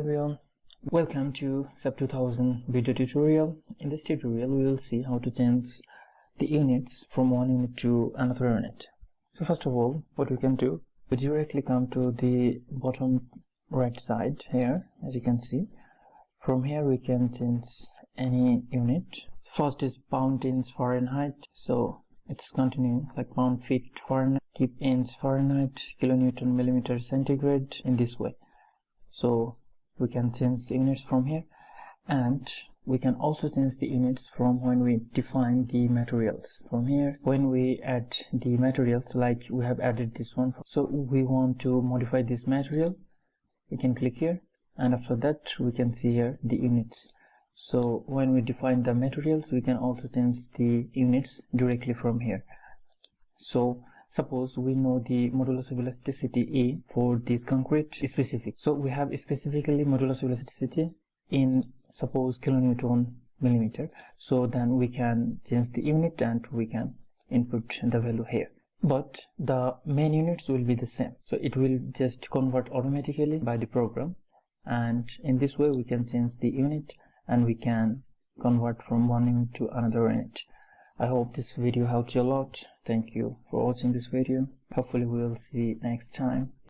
everyone, welcome to SAP2000 video tutorial. In this tutorial we will see how to change the units from one unit to another unit. So first of all, what we can do, we directly come to the bottom right side here. As you can see, from here we can change any unit. First is pound inch Fahrenheit, so it's continuing like pound feet Fahrenheit, keep inch Fahrenheit, kilonewton millimeter centigrade, in this way. So we can change the units from here, and we can also change the units from when we define the materials. From here, when we add the materials, like we have added this one, so we want to modify this material, we can click here, and after that we can see here the units. So when we define the materials, we can also change the units directly from here. So suppose we know the modulus of elasticity E for this concrete specific. So we have specifically modulus of elasticity in, suppose, kilonewton millimeter. So then we can change the unit and we can input the value here. But the main units will be the same. So it will just convert automatically by the program. And in this way we can change the unit and we can convert from one unit to another unit. I hope this video helped you a lot. Thank you for watching this video. Hopefully we will see next time.